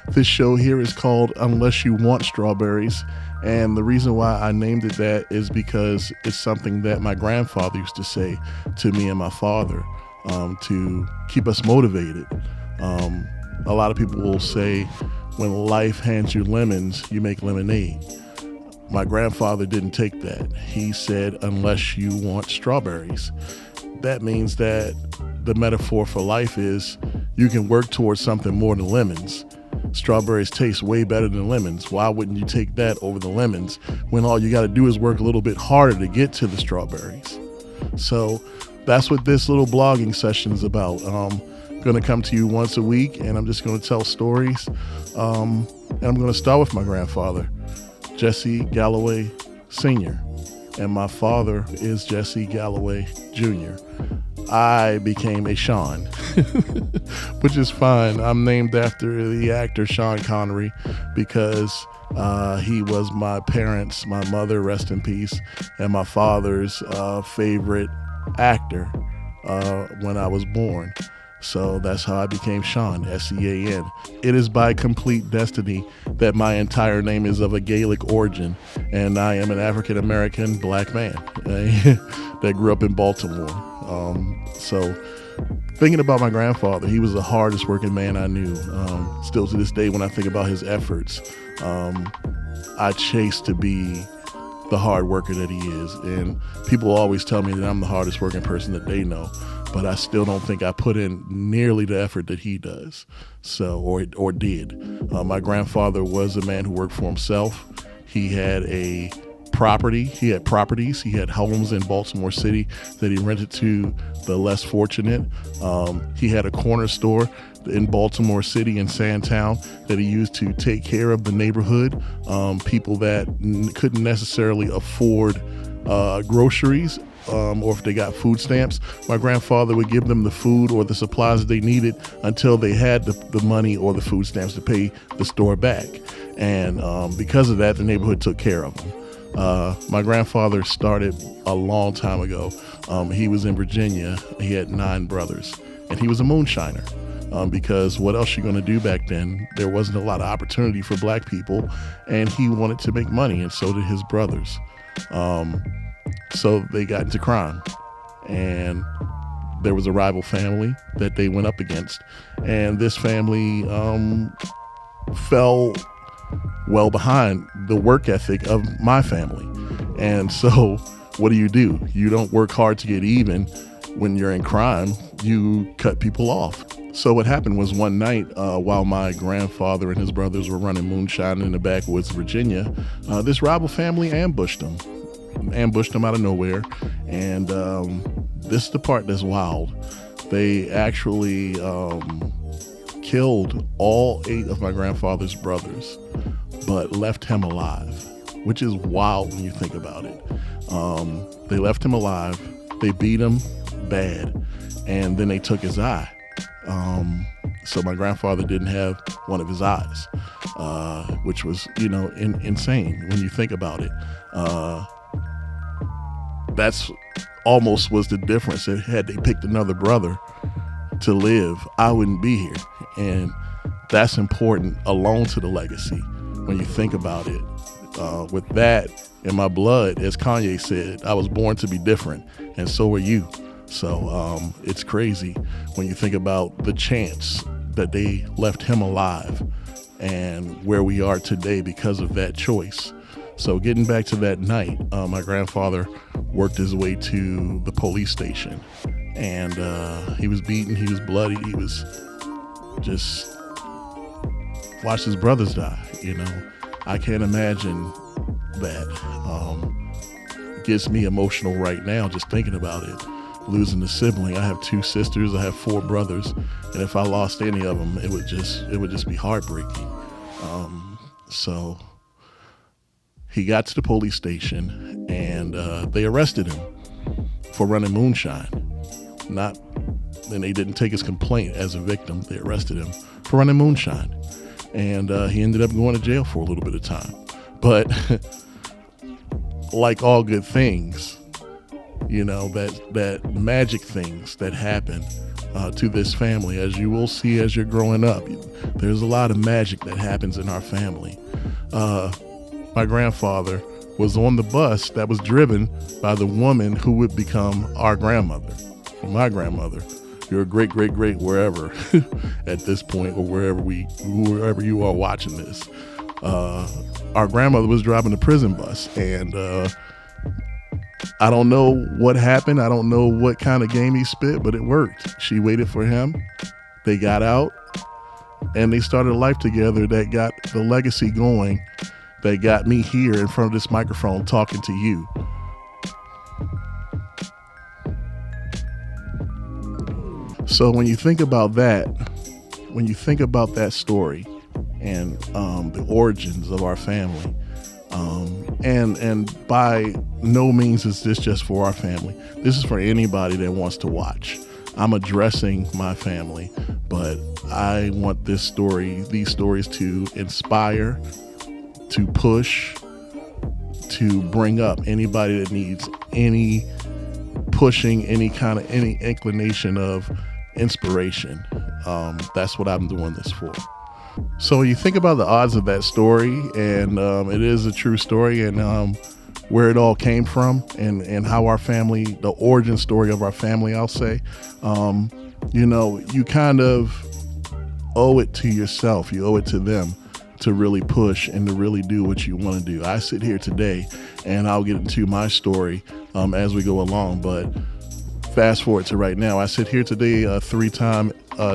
This show here is called Unless You Want Strawberries. And the reason why I named it that is because it's something that my grandfather used to say to me and my father to keep us motivated. A lot of people will say, when life hands you lemons, you make lemonade. My grandfather didn't take that. He said, unless you want strawberries. That means that the metaphor for life is you can work towards something more than lemons. Strawberries taste way better than lemons. Why wouldn't you take that over the lemons when all you got to do is work a little bit harder to get to the strawberries? So that's what this little blogging session is about. I'm going to come to you once a week, and I'm just going to tell stories. And I'm going to start with my grandfather, Jesse Galloway Sr., and my father is Jesse Galloway Jr. I became a Sean, which is fine. I'm named after the actor Sean Connery because he was my parents, my mother, rest in peace, and my father's favorite actor when I was born. So that's how I became Sean, S-E-A-N. It is by complete destiny that my entire name is of a Gaelic origin, and I am an African-American black man that grew up in Baltimore. So thinking about my grandfather, he was the hardest working man I knew. Still to this day, when I think about his efforts, I chase to be the hard worker that he is. And people always tell me that I'm the hardest working person that they know, but I still don't think I put in nearly the effort that he does. So, or did. My grandfather was a man who worked for himself. He had properties. He had homes in Baltimore City that he rented to the less fortunate. He had a corner store in Baltimore City in Sandtown that he used to take care of the neighborhood, people that couldn't necessarily afford groceries, or if they got food stamps. My grandfather would give them the food or the supplies they needed until they had the money or the food stamps to pay the store back. And because of that, the neighborhood took care of them. My grandfather started a long time ago. He was in Virginia. He had 9 brothers, and he was a moonshiner. Because what else you going to do back then? There wasn't a lot of opportunity for black people, and he wanted to make money, and so did his brothers. So they got into crime, and there was a rival family that they went up against, and this family fell well behind the work ethic of my family. And so what do? You don't work hard to get even. When you're in crime, you cut people off. So what happened was one night, while my grandfather and his brothers were running moonshine in the backwoods of Virginia, this rival family ambushed them out of nowhere. And this is the part that's wild. They actually killed all 8 of my grandfather's brothers, but left him alive, which is wild when you think about it. They left him alive. They beat him bad, and then they took his eye. So my grandfather didn't have one of his eyes, which was, insane when you think about it. That's almost was the difference. Had they picked another brother to live, I wouldn't be here. And that's important alone to the legacy when you think about it. With that in my blood, as Kanye said, I was born to be different, and so are you. So it's crazy when you think about the chance that they left him alive and where we are today because of that choice. So getting back to that night, my grandfather worked his way to the police station, and he was beaten, he was bloody, he was just watched his brothers die. I can't imagine that. Gets me emotional right now just thinking about it. Losing a sibling. I have 2 sisters. I have 4 brothers, and if I lost any of them, it would just be heartbreaking. So he got to the police station, and they arrested him for running moonshine. And they didn't take his complaint as a victim. They arrested him for running moonshine, and he ended up going to jail for a little bit of time. But like all good things, that magic things that happen to this family. As you will see as you're growing up, there's a lot of magic that happens in our family. My grandfather was on the bus that was driven by the woman who would become our grandmother, or my grandmother, your great wherever at this point, or wherever you are watching this. Our grandmother was driving the prison bus, and I don't know what happened. I don't know what kind of game he spit, but it worked. She waited for him. They got out, and they started a life together that got the legacy going, that got me here in front of this microphone talking to you. So when you think about that, story and the origins of our family, and by no means is this just for our family. This is for anybody that wants to watch. I'm addressing my family, but I want these stories to inspire, to push, to bring up anybody that needs any pushing, any inclination of inspiration. That's what I'm doing this for. So you think about the odds of that story, and it is a true story, and where it all came from, and how our family, the origin story of our family, I'll say, you kind of owe it to yourself. You owe it to them to really push and to really do what you want to do. I sit here today, and I'll get into my story as we go along, but fast forward to right now. I sit here today, a 3-time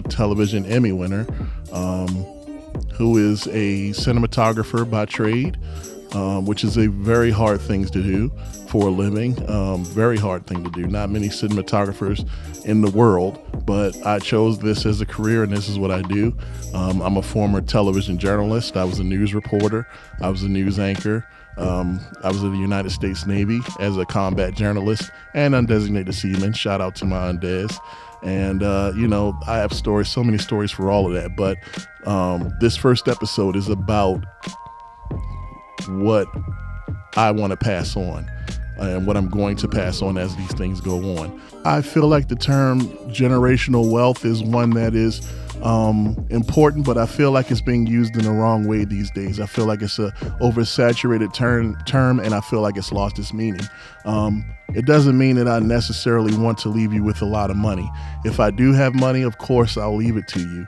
television Emmy winner, who is a cinematographer by trade, which is a very hard thing to do for a living. Very hard thing to do. Not many cinematographers in the world, but I chose this as a career, and this is what I do. I'm a former television journalist. I was a news reporter. I was a news anchor. I was in the United States Navy as a combat journalist and undesignated seaman. Shout out to my undes. And, I have stories, so many stories for all of that. But this first episode is about what I want to pass on and what I'm going to pass on as these things go on. I feel like the term generational wealth is one that is important, but I feel like it's being used in the wrong way these days. I feel like it's a oversaturated term, and I feel like it's lost its meaning. It doesn't mean that I necessarily want to leave you with a lot of money. If I do have money, of course, I'll leave it to you.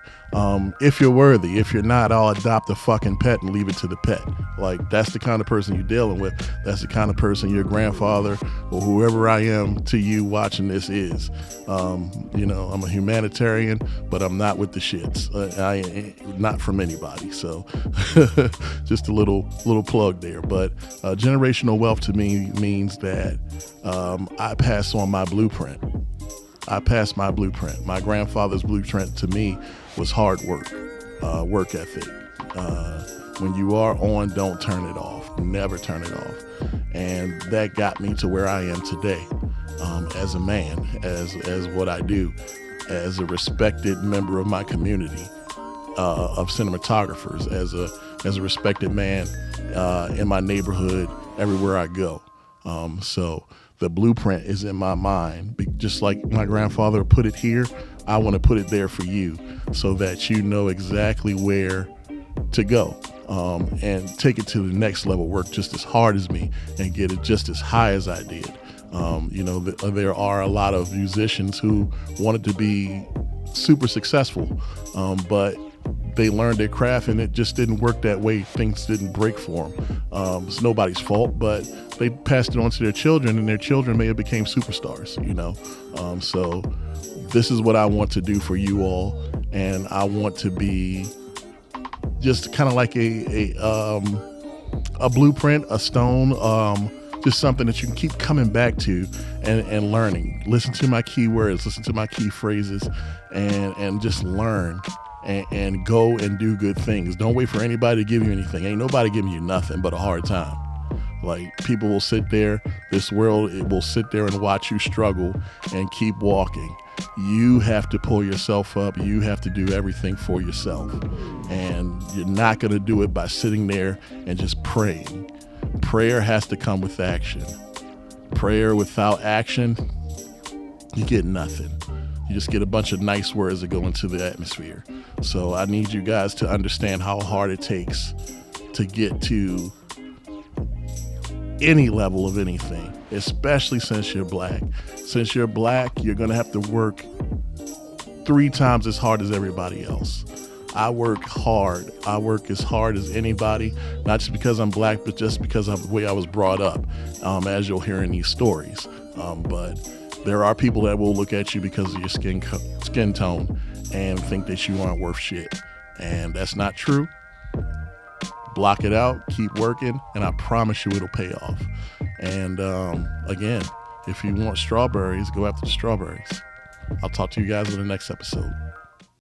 If you're worthy. If you're not, I'll adopt a fucking pet and leave it to the pet. Like, that's the kind of person you're dealing with. That's the kind of person your grandfather or whoever I am to you watching this is. I'm a humanitarian, but I'm not with the shits. Not from anybody. So just a little plug there. But generational wealth to me means that I pass on my blueprint. I passed my blueprint. My grandfather's blueprint to me was hard work, work ethic. When you are on, don't turn it off. Never turn it off. And that got me to where I am today, as a man, as what I do, as a respected member of my community of cinematographers, as a respected man in my neighborhood, everywhere I go. So the blueprint is in my mind. Just like my grandfather put it here, I want to put it there for you so that you know exactly where to go, and take it to the next level, work just as hard as me and get it just as high as I did. There are a lot of musicians who wanted to be super successful, but they learned their craft and it just didn't work that way. Things didn't break for them. It's nobody's fault, but they passed it on to their children, and their children may have became superstars, so this is what I want to do for you all. And I want to be just kind of like a blueprint, a stone, just something that you can keep coming back to and learning. Listen to my key words, listen to my key phrases, and just learn and go and do good things. Don't wait for anybody to give you anything. Ain't nobody giving you nothing but a hard time. Like, people will sit there, this world, it will sit there and watch you struggle and keep walking. You have to pull yourself up. You have to do everything for yourself. And you're not going to do it by sitting there and just praying. Prayer has to come with action. Prayer without action, you get nothing. You just get a bunch of nice words that go into the atmosphere. So I need you guys to understand how hard it takes to get to any level of anything, especially since you're black. Since you're black, you're going to have to work 3 times as hard as everybody else. I work hard. I work as hard as anybody, not just because I'm black, but just because of the way I was brought up, as you'll hear in these stories. But there are people that will look at you because of your skin tone and think that you aren't worth shit. And that's not true. Block it out, keep working, and I promise you it'll pay off. And again, if you want strawberries, go after the strawberries. I'll talk to you guys in the next episode.